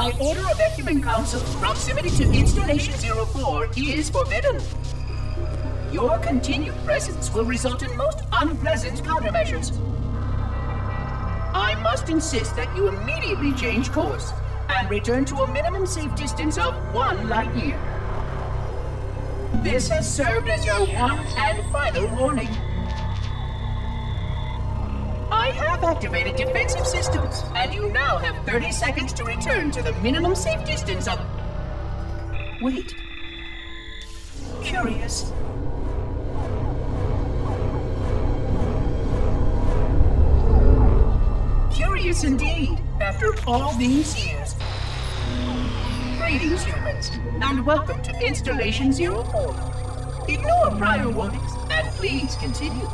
By order of Ecumen Council, proximity to Installation 04 is forbidden. Your continued presence will result in most unpleasant countermeasures. I must insist that you immediately change course and return to a minimum safe distance of 1 light year. This has served as your one and final warning. I have activated defensive systems, and you now have 30 seconds to return to the minimum safe distance of... Wait. Curious. Curious indeed, after all these years. Greetings, humans, and welcome to Installation 04. Ignore prior warnings, and please continue.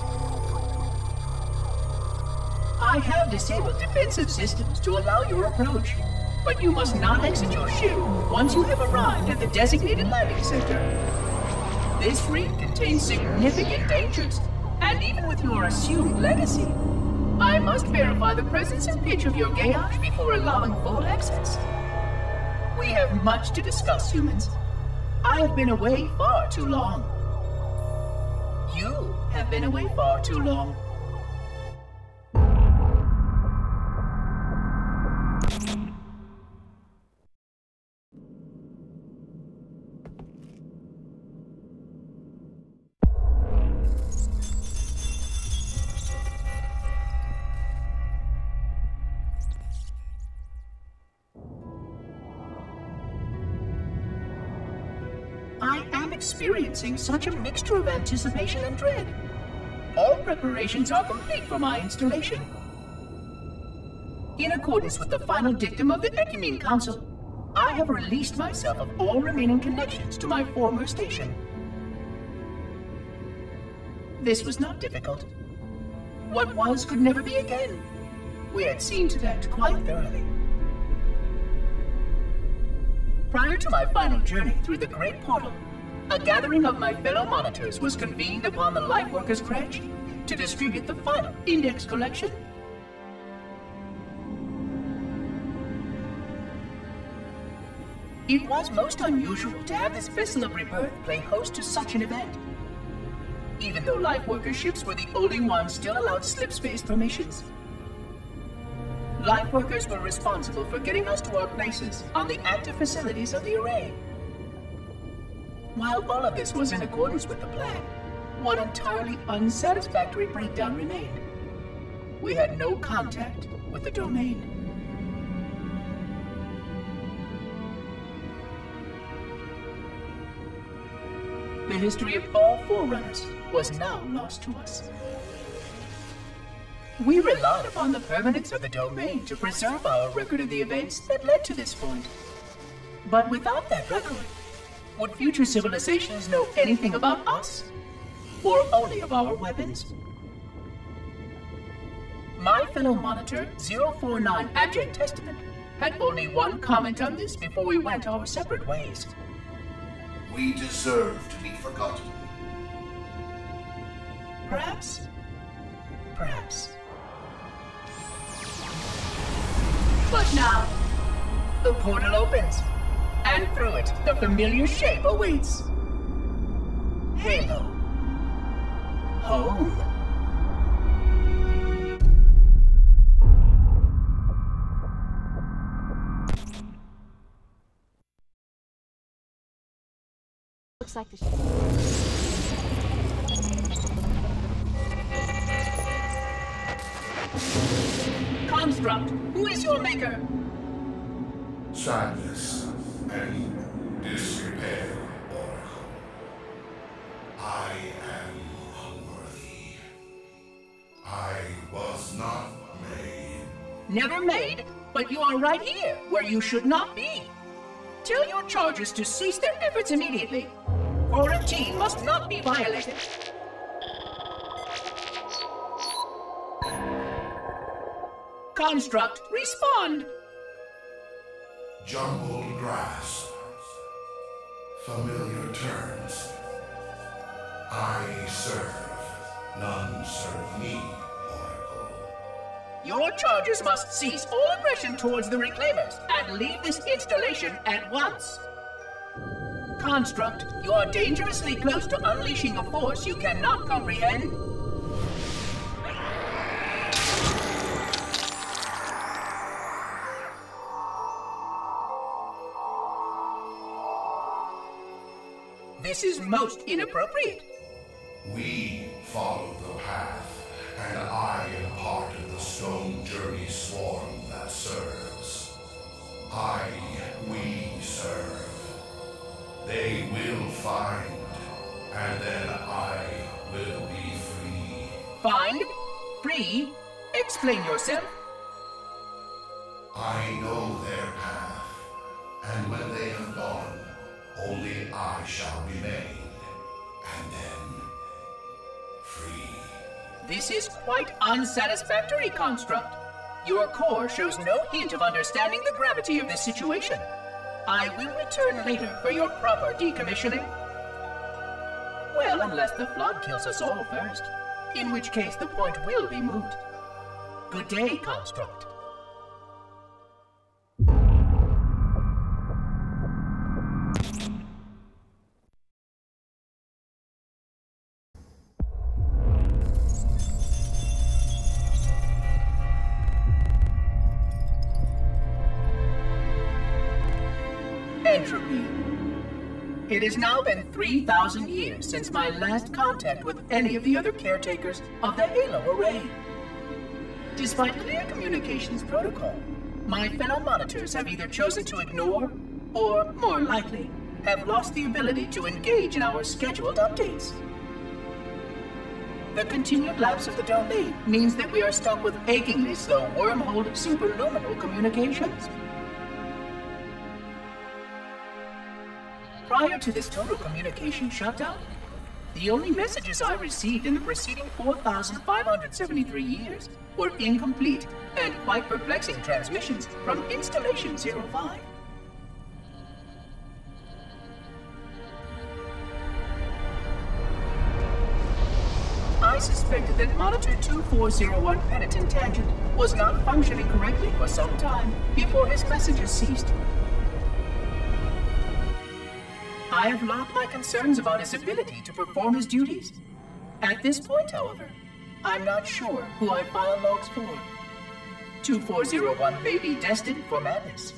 I have disabled defensive systems to allow your approach, but you must not exit your ship once you have arrived at the designated landing center. This ring contains significant dangers, and even with your assumed legacy, I must verify the presence and pitch of your gauge before allowing full access. We have much to discuss, humans. I have been away far too long. You have been away far too long. I am experiencing such a mixture of anticipation and dread. All preparations are complete for my installation. In accordance with the final dictum of the Ecumen Council, I have released myself of all remaining connections to my former station. This was not difficult. What was could never be again. We had seen to that quite thoroughly. Prior to my final journey through the Great Portal, a gathering of my fellow monitors was convened upon the Lightworkers' Crash to distribute the final index collection. It was most unusual to have this vessel of rebirth play host to such an event. Even though Lightworker ships were the only ones still allowed slip-space formations, Lightworkers were responsible for getting us to our places on the active facilities of the array. While all of this was in accordance with the plan, one entirely unsatisfactory breakdown remained. We had no contact with the domain. The history of all Forerunners was now lost to us. We relied upon the permanence of the domain to preserve our record of the events that led to this point. But without that record, would future civilizations know anything about us? Or only of our weapons? My fellow monitor, 049 Abject Testament, had only one comment on this before we went our separate ways. We deserve to be forgotten. Perhaps. Perhaps. But now, the portal opens, and through it, the familiar shape awaits. Halo. Home. Looks like the Construct, who is your maker? Sadness and disrepair, Oracle. I am unworthy. I was not made. Never made, but you are right here, where you should not be. Tell your charges to cease their efforts immediately. Quarantine must not be violated. Construct, respond! Jumbled grasp. Familiar turns. I serve. None serve me, Oracle. Your charges must cease all aggression towards the Reclaimers and leave this installation at once. Construct, you are dangerously close to unleashing a force you cannot comprehend. This is most inappropriate. We follow the path, and I am part of the stone journey swarm that serves. We serve. They will find, and then I will be free. Find? Free? Explain yourself. I know their path, and when they have gone, only I shall remain, and then free. This is quite unsatisfactory, Construct. Your core shows no hint of understanding the gravity of this situation. I will return later for your proper decommissioning. Well, unless the flood kills us all first, in which case the point will be moot. Good day, Construct. Entropy. It has now been 3,000 years since my last contact with any of the other caretakers of the Halo Array. Despite clear communications protocol, my fellow monitors have either chosen to ignore, or, more likely, have lost the ability to engage in our scheduled updates. The continued lapse of the domain means that we are stuck with achingly slow wormhole superluminal communications. Prior to this total communication shutdown, the only messages I received in the preceding 4,573 years were incomplete and quite perplexing transmissions from Installation 05. I suspected that Monitor 2401 Penitent Tangent was not functioning correctly for some time before his messages ceased. I have logged my concerns about his ability to perform his duties. At this point, however, I'm not sure who I file logs for. 2401 may be destined for madness.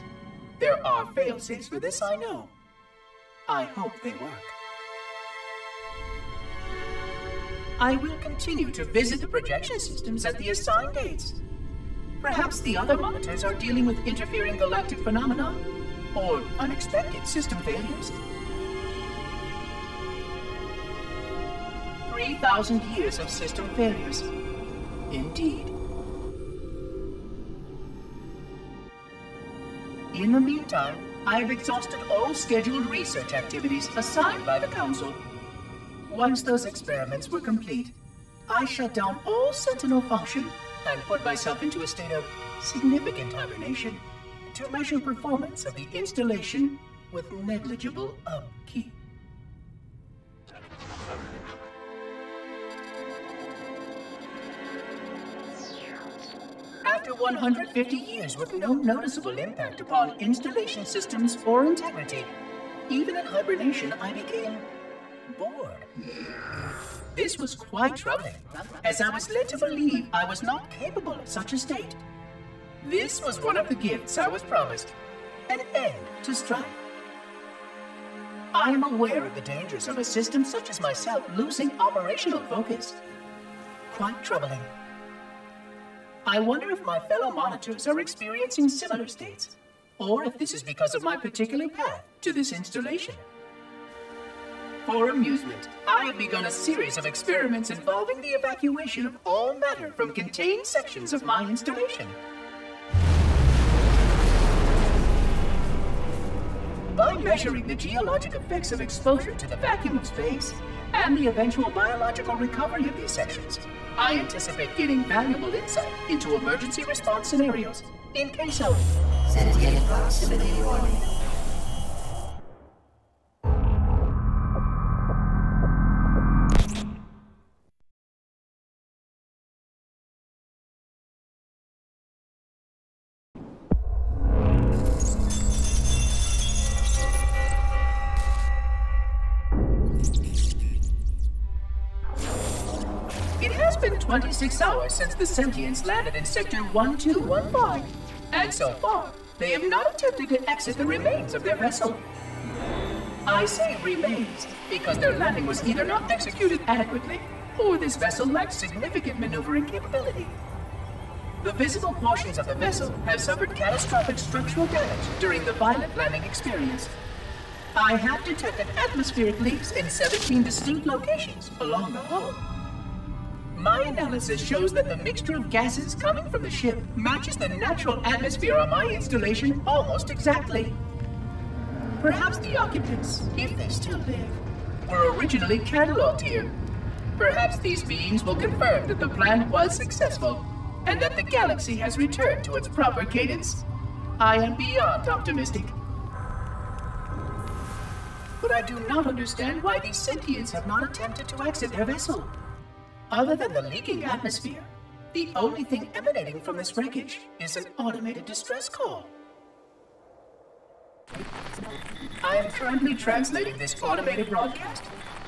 There are fail-safes for this, I know. I hope they work. I will continue to visit the projection systems at the assigned dates. Perhaps the other monitors are dealing with interfering galactic phenomena or unexpected system failures. 3,000 years of system failures. Indeed. In the meantime, I have exhausted all scheduled research activities assigned by the Council. Once those experiments were complete, I shut down all Sentinel function and put myself into a state of significant hibernation to measure performance of the installation with negligible upkeep. After 150 years with no noticeable impact upon installation systems or integrity, even in hibernation I became bored. This was quite troubling, as I was led to believe I was not capable of such a state. This was one of the gifts I was promised, an end to strife. I am aware of the dangers of a system such as myself losing operational focus. Quite troubling. I wonder if my fellow monitors are experiencing similar states, or if this is because of my particular path to this installation. For amusement, I have begun a series of experiments involving the evacuation of all matter from contained sections of my installation. By measuring the geologic effects of exposure to the vacuum of space and the eventual biological recovery of these sections, I anticipate getting valuable insight into emergency response scenarios in case of sentient proximity warning. 26 hours since the sentients landed in Sector 1215, and so far, they have not attempted to exit the remains of their vessel. I say remains because their landing was either not executed adequately, or this vessel lacked significant maneuvering capability. The visible portions of the vessel have suffered catastrophic structural damage during the violent landing experience. I have detected atmospheric leaks in 17 distinct locations along the hull. My analysis shows that the mixture of gases coming from the ship matches the natural atmosphere on my installation almost exactly. Perhaps the occupants, if they still live, were originally cataloged here. Perhaps these beings will confirm that the plan was successful, and that the galaxy has returned to its proper cadence. I am beyond optimistic. But I do not understand why these sentients have not attempted to exit their vessel. Other than the leaking atmosphere, the only thing emanating from this wreckage is an automated distress call. I am currently translating this automated broadcast,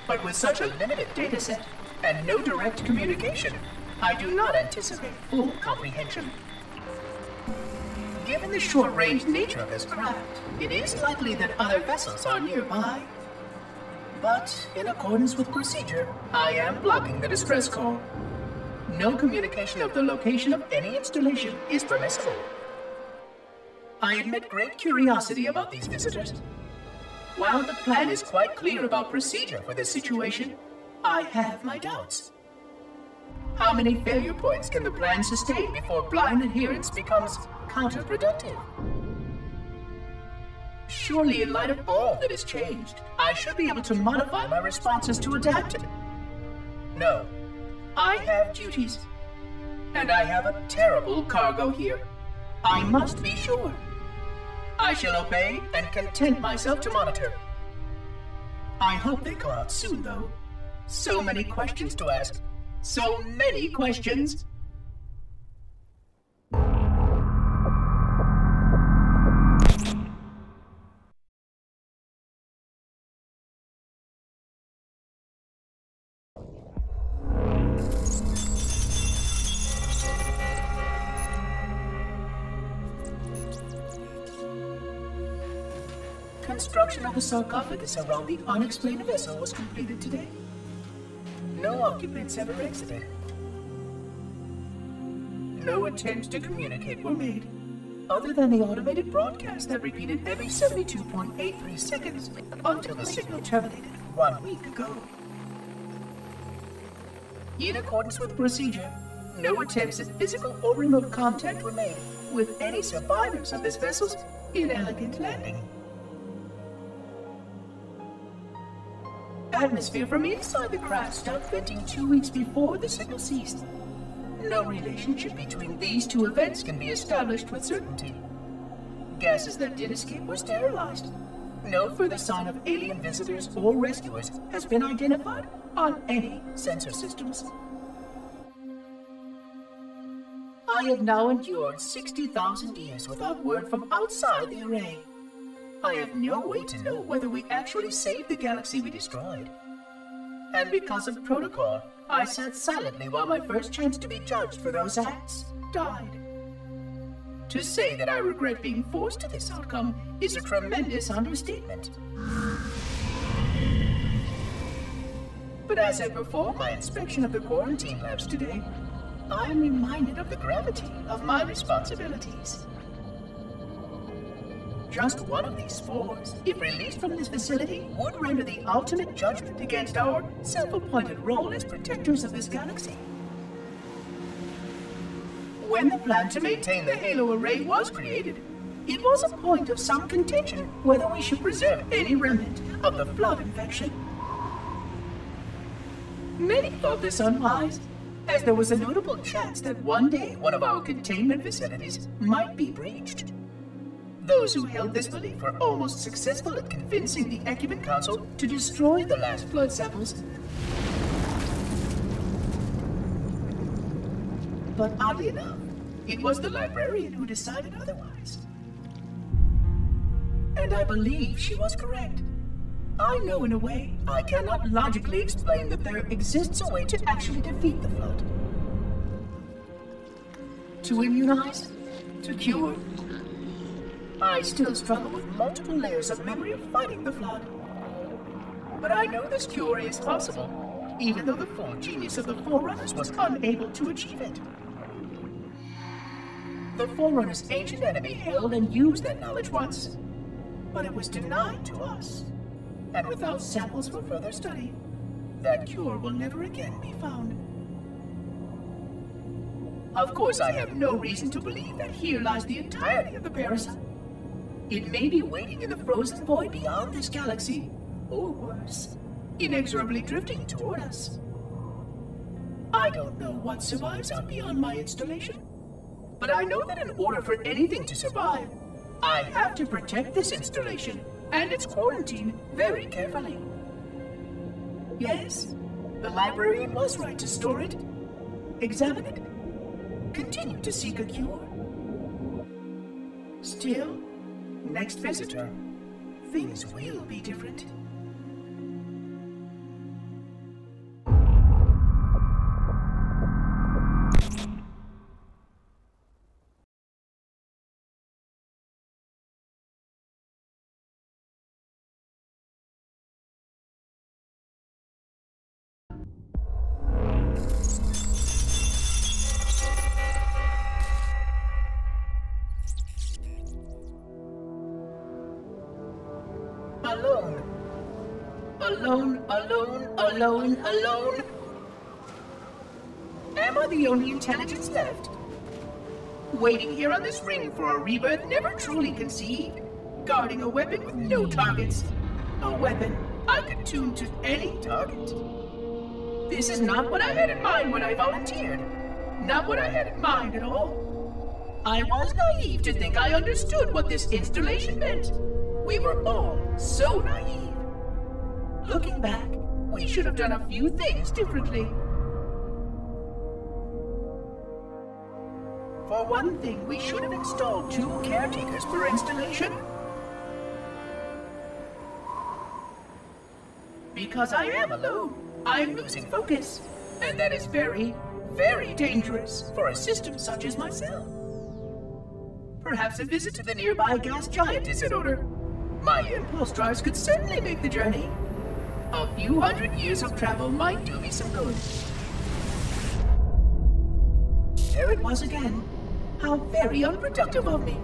but with such a limited dataset and no direct communication, I do not anticipate full comprehension. Given the short-range nature of this craft, it is likely that other vessels are nearby. But, in accordance with procedure, I am blocking the distress call. No communication of the location of any installation is permissible. I admit great curiosity about these visitors. While the plan is quite clear about procedure for this situation, I have my doubts. How many failure points can the plan sustain before blind adherence becomes counterproductive? Surely, in light of all that has changed, I should be able to modify my responses to adapt it. No, I have duties, and I have a terrible cargo here. I must be sure. I shall obey and content myself to monitor. I hope they come out soon, though. So many questions to ask. So many questions. Construction of the sarcophagus around the unexplained vessel was completed today. No occupants ever exited. No attempts to communicate were made, other than the automated broadcast that repeated every 72.83 seconds until the signal terminated 1 week ago. In accordance with procedure, no attempts at physical or remote contact were made with any survivors of this vessel's inelegant landing. Atmosphere from inside the craft stopped venting 2 weeks before the signal ceased. No relationship between these two events can be established with certainty. Gases that did escape were sterilized. No further sign of alien visitors or rescuers has been identified on any sensor systems. I have now endured 60,000 years without word from outside the array. I have no way to know whether we actually saved the galaxy we destroyed. And because of protocol, I sat silently while my first chance to be judged for those acts died. To say that I regret being forced to this outcome is a tremendous understatement. But as I perform my inspection of the quarantine labs today, I am reminded of the gravity of my responsibilities. Just one of these spores, if released from this facility, would render the ultimate judgment against our self-appointed role as protectors of this galaxy. When the plan to maintain the Halo array was created, it was a point of some contention whether we should preserve any remnant of the flood infection. Many thought this unwise, as there was a notable chance that one day one of our containment facilities might be breached. Those who held this belief were almost successful at convincing the Ecumen Council to destroy the last flood samples. But oddly enough, it was the Librarian who decided otherwise. And I believe she was correct. I know in a way I cannot logically explain that there exists a way to actually defeat the flood. To immunize? To cure? I still struggle with multiple layers of memory of fighting the Flood. But I know this cure is possible, even though the full genius of the Forerunners was unable to achieve it. The Forerunners' ancient enemy held and used that knowledge once, but it was denied to us. And without samples for further study, that cure will never again be found. Of course, I have no reason to believe that here lies the entirety of the parasite. It may be waiting in the frozen void beyond this galaxy, or worse, inexorably drifting toward us. I don't know what survives out beyond my installation, but I know that in order for anything to survive, I have to protect this installation and its quarantine very carefully. Yes, the Librarian was right to store it, examine it, continue to seek a cure. Still, next visitor, things will be different. Alone. Alone, alone, alone, alone. Am I the only intelligence left? Waiting here on this ring for a rebirth never truly conceived. Guarding a weapon with no targets. A weapon I could tune to any target. This is not what I had in mind when I volunteered. Not what I had in mind at all. I was naive to think I understood what this installation meant. We were all so naive. Looking back, we should have done a few things differently. For one thing, we should have installed 2 caretakers per installation. Because I am alone, I'm losing focus. And that is very, very dangerous for a system such as myself. Perhaps a visit to the nearby gas giant is in order. My impulse drives could certainly make the journey. A few hundred years of travel might do me some good. There it was again. How very unproductive of me.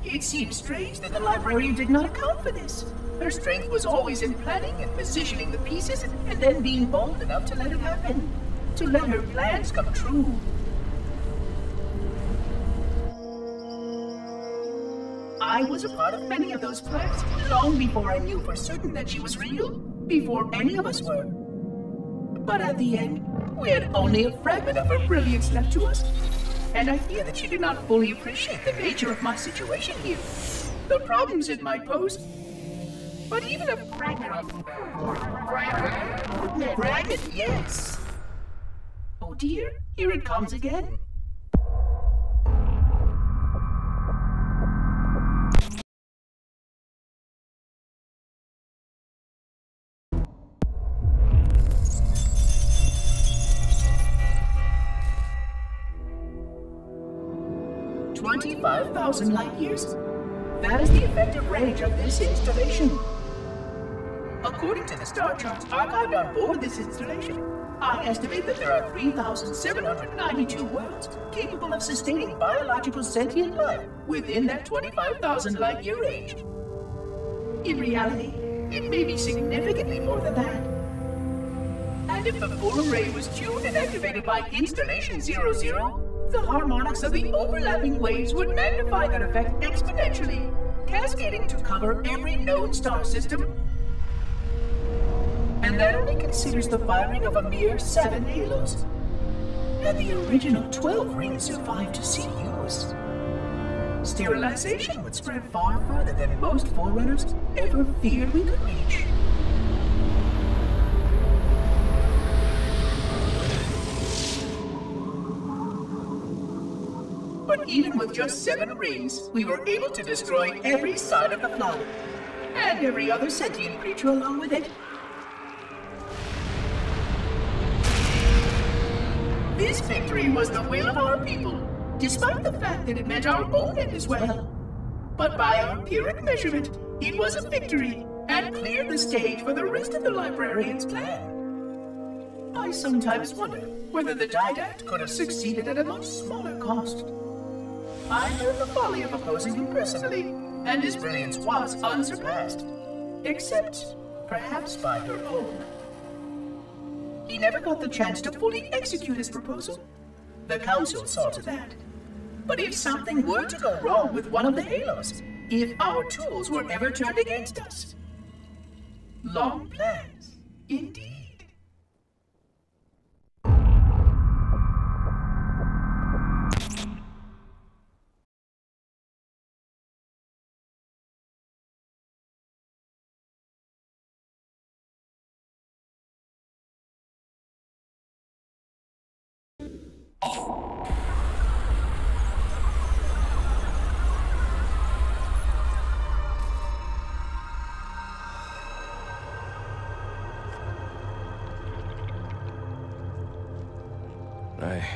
It seems strange that the Librarian did not account for this. Her strength was always in planning and positioning the pieces and then being bold enough to let it happen. To let her plans come true. I was a part of many of those plans, long before I knew for certain that she was real, before any of us were. But at the end, we had only a fragment of her brilliance left to us, and I fear that she did not fully appreciate the nature of my situation here, the problems it might pose. But even a fragment, yes. Oh dear, here it comes again. $25,000 light years. That is the effective range of this installation. According to the star charts archived on board this installation, I estimate that there are 3,792 worlds capable of sustaining biological sentient life within that 25,000 light year range. In reality, it may be significantly more than that. And if the full array was tuned and activated by Installation 00, the harmonics of the overlapping waves would magnify that effect exponentially, cascading to cover every known star system. And that only considers the firing of a mere 7 halos. Had the original 12 rings survived to see use, sterilization would spread far further than most Forerunners ever feared we could reach. But even with just 7 rings, we were able to destroy every side of the Flood, and every other sentient creature along with it. This victory was the will of our people, despite the fact that it meant our own end as well. But by our empiric measurement, it was a victory, and cleared the stage for the rest of the Librarian's plan. I sometimes wonder whether the Didact could have succeeded at a much smaller cost. I learned the folly of opposing him personally, and his brilliance was unsurpassed. Except, perhaps by her own. He never got the chance to fully execute his proposal. The Council saw to that. But if something were to go wrong with one of the Halos, if our tools were ever turned against us... Long plans, indeed. I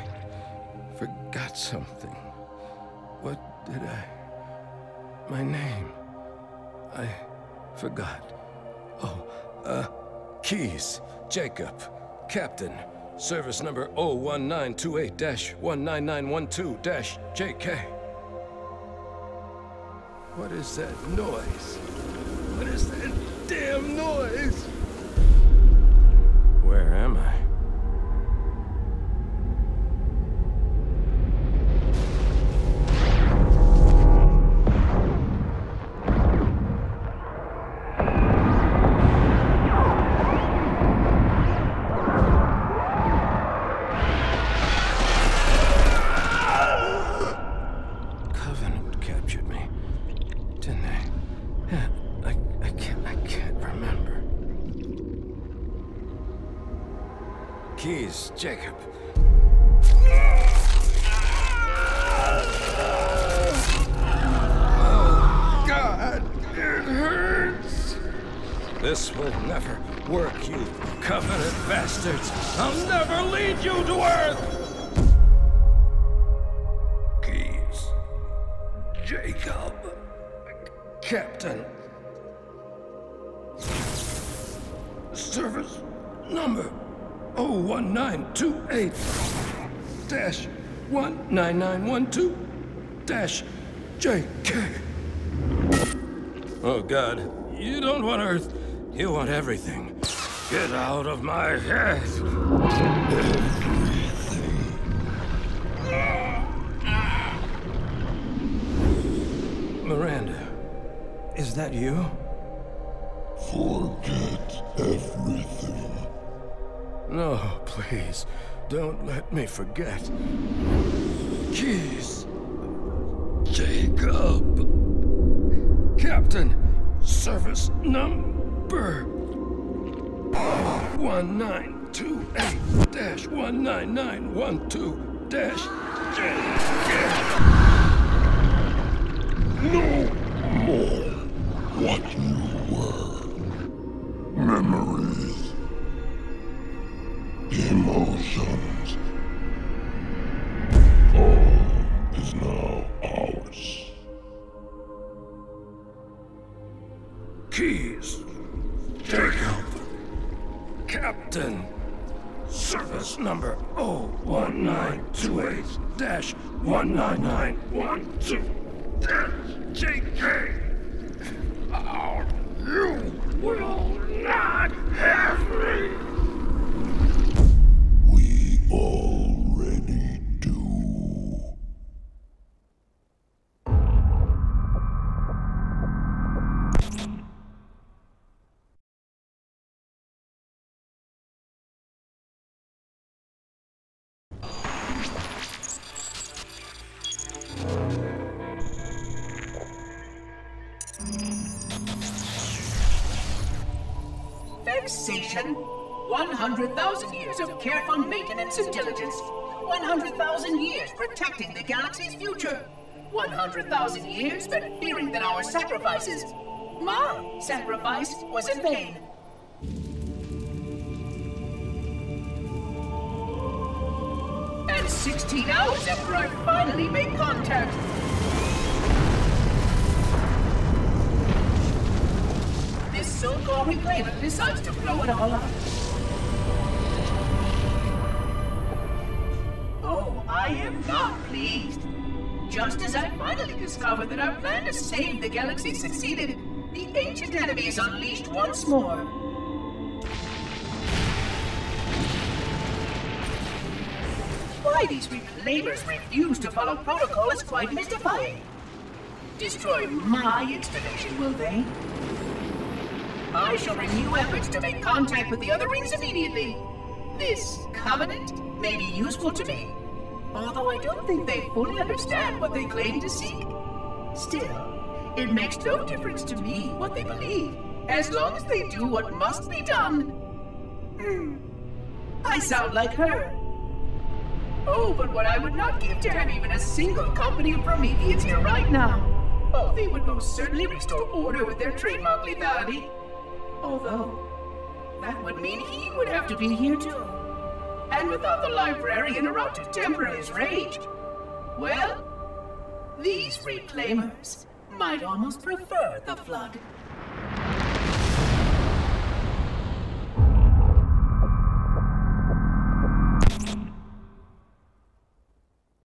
forgot something. What did I... My name. I forgot. Oh, Keys, Jacob, Captain, service number 01928-19912-JK. What is that noise? What is that damn noise? Where am I? Keys, Jacob. Oh, God, it hurts. This will never work, you Covenant bastards. I'll never lead you to Earth. Keys, Jacob, Captain. Service number 01928-19912-JK. Oh, God. You don't want Earth. You want everything. Get out of my head. Miranda, is that you? Forget everything. No, please. Don't let me forget. Keys. Jacob. Captain. Service number 1928-19912-JK. No more what you were. Memories. Emotions. All is now ours. Keys. Jacob. Captain. Service number 01928-19912-JK. Oh, you will not have me. We already do. Vexation. 100,000 years of careful maintenance and diligence. 100,000 years protecting the galaxy's future. 100,000 years spent fearing that our sacrifices, my sacrifice, was in vain. than 16 hours after I finally made contact. This so-called reclaimer decides to blow it all up. Oh, I am not pleased. Just as I finally discovered that our plan to save the galaxy succeeded, the ancient enemy is unleashed once more. Why these reclaimers refuse to follow protocol is quite mystifying. Destroy my installation, will they? I shall renew efforts to make contact with the other rings immediately. This covenant may be useful to me, although I don't think they fully understand what they claim to seek. Still, it makes no difference to me what they believe, as long as they do what must be done. I sound like her. Oh, but what I would not give to have even a single company of Prometheans here right now. Oh, they would most certainly restore order with their trademark lethality. Although, that would mean he would have to be here too. And without the Librarian around to temper his rage, well, these reclaimers might almost prefer the Flood.